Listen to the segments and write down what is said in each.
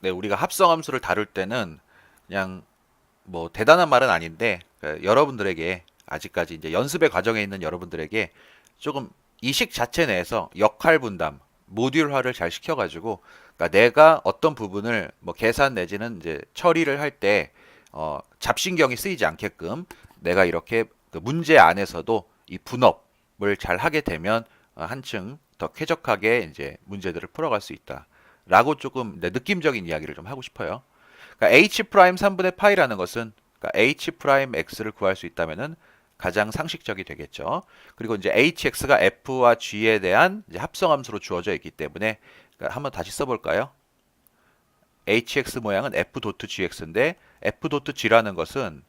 네, 우리가 합성함수를 다룰 때는 그냥 뭐 대단한 말은 아닌데 여러분들에게 아직까지 이제 연습의 과정에 있는 여러분들에게 조금 이 식 자체 내에서 역할 분담, 모듈화를 잘 시켜가지고 그러니까 내가 어떤 부분을 뭐 계산 내지는 이제 처리를 할 때 잡신경이 쓰이지 않게끔 내가 이렇게 그 문제 안에서도 이 분업을 잘 하게 되면 한층 더 쾌적하게 이제 문제들을 풀어갈 수 있다라고 조금 느낌적인 이야기를 좀 하고 싶어요. 그러니까 h 프라임 3분의 파이라는 것은 그러니까 h 프라임 x를 구할 수 있다면은 가장 상식적이 되겠죠. 그리고 이제 hx가 f와 g에 대한 이제 합성함수로 주어져 있기 때문에 그러니까 한번 다시 써볼까요? hx 모양은 f.gx인데 f.g라는 것은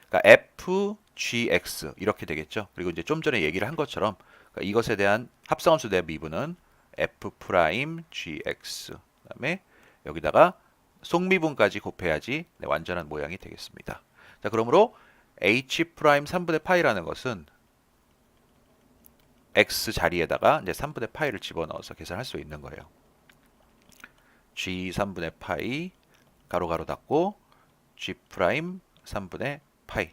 그러니까 fgx 이렇게 되겠죠. 그리고 이제 좀 전에 얘기를 한 것처럼 그러니까 이것에 대한 합성함수 대 미분은 f 프라임 gx 그다음에 여기다가 속미분까지 곱해야지 네, 완전한 모양이 되겠습니다. 자, 그러므로 h 프라임 3분의 파이라는 것은 x 자리에다가 이제 3분의 파이를 집어넣어서 계산할 수 있는 거예요. g 3분의 파이 가로 가로 닫고 g 프라임 3분의 파이.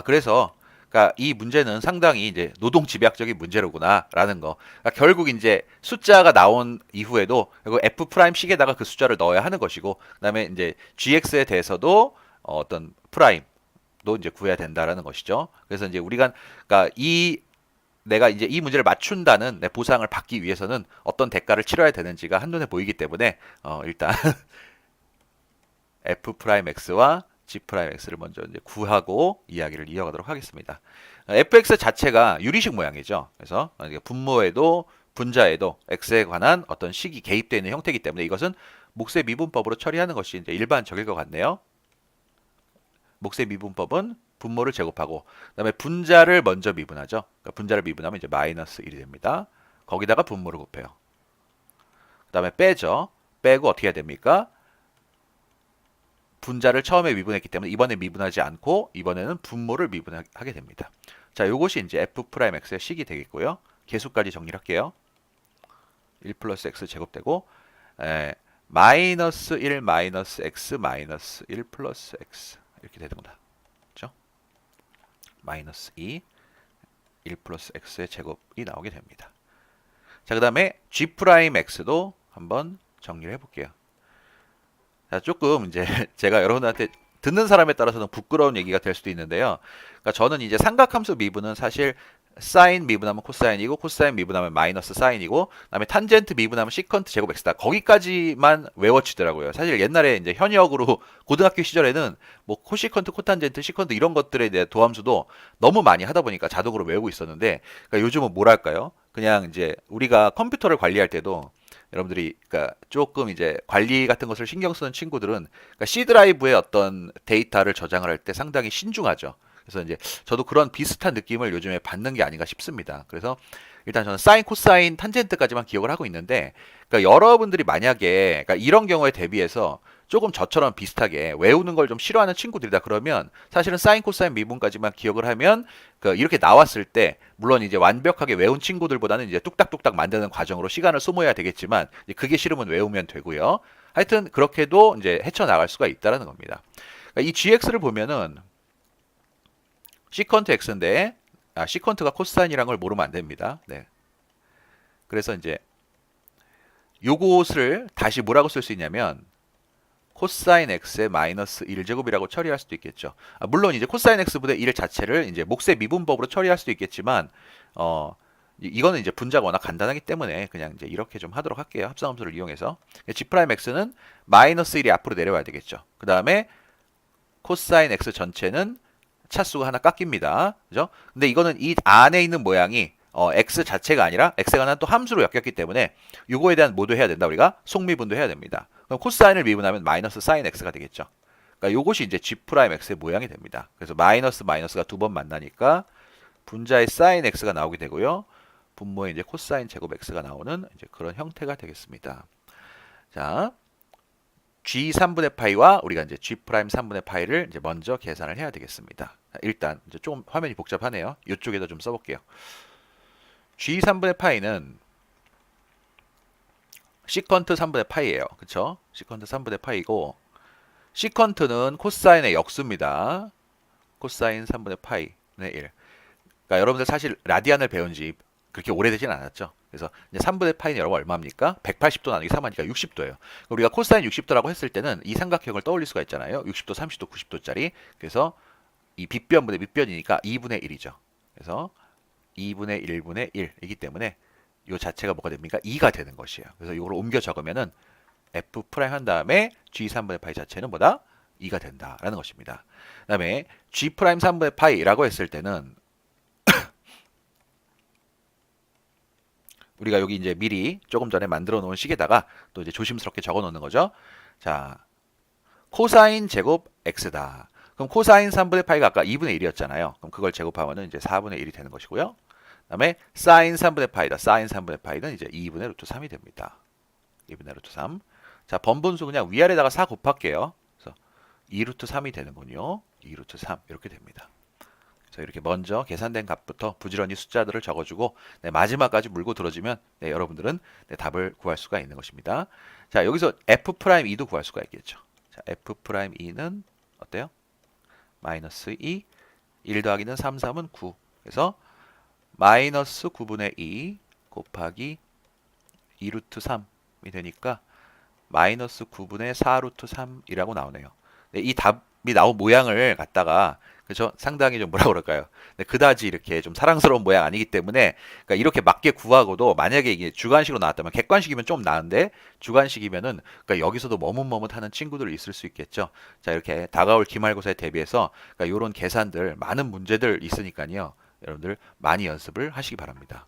그래서 그러니까 이 문제는 상당히 이제 노동 집약적인 문제로구나라는 거. 그러니까 결국 이제 숫자가 나온 이후에도 f 프라임 식에다가 그 숫자를 넣어야 하는 것이고, 그다음에 이제 gx에 대해서도 어떤 프라임도 이제 구해야 된다라는 것이죠. 그래서 이제 우리가 그러니까 이 내가 이제 이 문제를 맞춘다는 내 보상을 받기 위해서는 어떤 대가를 치러야 되는지가 한눈에 보이기 때문에 일단 f 프라임 x와 g 프라임 x를 먼저 이제 구하고 이야기를 이어가도록 하겠습니다. fx 자체가 유리식 모양이죠. 그래서 분모에도 분자에도 x에 관한 어떤 식이 개입되어 있는 형태이기 때문에 이것은 몫의 미분법으로 처리하는 것이 이제 일반적일 것 같네요. 몫의 미분법은 분모를 제곱하고 그다음에 분자를 먼저 미분하죠. 그러니까 분자를 미분하면 이제 마이너스 1이 됩니다. 거기다가 분모를 곱해요. 그다음에 빼죠. 빼고 어떻게 해야 됩니까? 분자를 처음에 미분했기 때문에 이번에 미분하지 않고 이번에는 분모를 미분하게 됩니다. 자, 요것이 이제 f 프라임 x의 식이 되겠고요. 계수까지 정리를 할게요. 1 플러스 x 제곱되고 마이너스 1 마이너스 x 마이너스 1 플러스 x 이렇게 되는 거다. 그렇죠? 마이너스 2 1 플러스 x의 제곱이 나오게 됩니다. 자, 그 다음에 g 프라임 x도 한번 정리를 해볼게요. 자, 조금 이제 제가 여러분한테 듣는 사람에 따라서는 부끄러운 얘기가 될 수도 있는데요. 그러니까 저는 이제 삼각함수 미분은 사실 사인 미분하면 코사인이고 코사인 미분하면 마이너스 사인이고 그다음에 탄젠트 미분하면 시컨트 제곱 x다. 거기까지만 외워지더라고요. 사실 옛날에 이제 현역으로 고등학교 시절에는 뭐 코시컨트, 코탄젠트, 시컨트 이런 것들에 대해 도함수도 너무 많이 하다 보니까 자동으로 외우고 있었는데 그러니까 요즘은 뭐랄까요? 그냥 이제 우리가 컴퓨터를 관리할 때도 여러분들이 그러니까 조금 이제 관리 같은 것을 신경 쓰는 친구들은 그러니까 C 드라이브에 어떤 데이터를 저장을 할 때 상당히 신중하죠. 그래서 이제 저도 그런 비슷한 느낌을 요즘에 받는 게 아닌가 싶습니다. 그래서 일단 저는 사인, 코사인, 탄젠트까지만 기억을 하고 있는데, 그러니까 여러분들이 만약에 그러니까 이런 경우에 대비해서 조금 저처럼 비슷하게 외우는 걸 좀 싫어하는 친구들이다 그러면 사실은 사인, 코사인, 미분까지만 기억을 하면 이렇게 나왔을 때 물론 이제 완벽하게 외운 친구들보다는 이제 뚝딱뚝딱 만드는 과정으로 시간을 소모해야 되겠지만 그게 싫으면 외우면 되고요. 하여튼 그렇게도 이제 헤쳐나갈 수가 있다라는 겁니다. 그러니까 이 gx를 보면은 시컨트 x인데 시컨트가 코사인이라는 걸 모르면 안 됩니다. 네. 그래서 이제 요것을 다시 뭐라고 쓸 수 있냐면 코사인 x의 마이너스 1제곱이라고 처리할 수도 있겠죠. 물론 이제 코사인 x분의 1 자체를 이제 몫의 미분법으로 처리할 수도 있겠지만 이거는 이제 분자가 워낙 간단하기 때문에 그냥 이제 이렇게 좀 하도록 할게요. 합성함수를 이용해서 g 프라임 x는 마이너스 1이 앞으로 내려와야 되겠죠. 그 다음에 코사인 x 전체는 차수가 하나 깎입니다. 그죠? 근데 이거는 이 안에 있는 모양이 x 자체가 아니라 x가 하나 또 함수로 엮였기 때문에 이거에 대한 뭐도 해야 된다. 우리가 속미분도 해야 됩니다. 그럼 코사인을 미분하면 마이너스 사인 x가 되겠죠. 그러니까 이것이 이제 g 프라임 x의 모양이 됩니다. 그래서 마이너스 마이너스가 두 번 만나니까 분자의 사인 x가 나오게 되고요. 분모에 이제 코사인 제곱 x가 나오는 이제 그런 형태가 되겠습니다. 자, g 3분의 파이와 우리가 이제 g 프라임 3분의 파이를 이제 먼저 계산을 해야 되겠습니다. 일단 이제 좀 화면이 복잡하네요. 이쪽에다 좀 써볼게요. g 3분의 파이는 시컨트 3분의 파이예요. 그쵸? 시컨트 3분의 파이고 시컨트는 코사인의 역수입니다. 코사인 3분의 파이의 1. 그러니까 여러분들 사실 라디안을 배운 지 그렇게 오래되진 않았죠. 그래서 이제 3분의 파이는 여러분 얼마입니까? 180도 나누기 3하니까 60도예요. 우리가 코사인 60도라고 했을 때는 이 삼각형을 떠올릴 수가 있잖아요. 60도, 30도, 90도짜리. 그래서 이 빗변분의 밑변이니까 2분의 1이죠. 그래서 2분의 1분의 1이기 때문에 이 자체가 뭐가 됩니까? 2가 되는 것이에요. 그래서 이걸 옮겨 적으면은 f 프라임 한 다음에 g 3분의 파이 자체는 뭐다? 2가 된다라는 것입니다. 그다음에 g 프라임 3분의 파이라고 했을 때는 우리가 여기 이제 미리 조금 전에 만들어 놓은 식에다가 또 이제 조심스럽게 적어 놓는 거죠. 자, 코사인 제곱 x다. 그럼 코사인 3분의 파이가 아까 2분의 1이었잖아요. 그럼 그걸 제곱하면은 이제 4분의 1이 되는 것이고요. 그다음에 사인 3분의 파이다. 사인 3분의 파이는 이제 2분의 루트 3이 됩니다. 2분의 루트 3. 자, 번분수 그냥 위아래다가 4 곱할게요. 그래서 2 루트 3이 되는군요. 2 루트 3 이렇게 됩니다. 그래서 이렇게 먼저 계산된 값부터 부지런히 숫자들을 적어주고 네, 마지막까지 물고 들어주면 네, 여러분들은 네, 답을 구할 수가 있는 것입니다. 자, 여기서 f'2도 구할 수가 있겠죠. 자, f'2는 어때요? 마이너스 2, 1 더하기는 3, 3은 9. 그래서 마이너스 9분의 2 곱하기 2 루트 3이 되니까 마이너스 9분의 4 루트 3이라고 나오네요. 네, 이 답이 나온 모양을 갖다가 그죠? 상당히 좀 뭐라 그럴까요? 네, 그다지 이렇게 좀 사랑스러운 모양 아니기 때문에 그러니까 이렇게 맞게 구하고도 만약에 이게 주관식으로 나왔다면 객관식이면 좀 나은데 주관식이면은 그러니까 여기서도 머뭇머뭇하는 친구들 있을 수 있겠죠. 자, 이렇게 다가올 기말고사에 대비해서 그러니까 이런 계산들 많은 문제들 있으니까요. 여러분들 많이 연습을 하시기 바랍니다.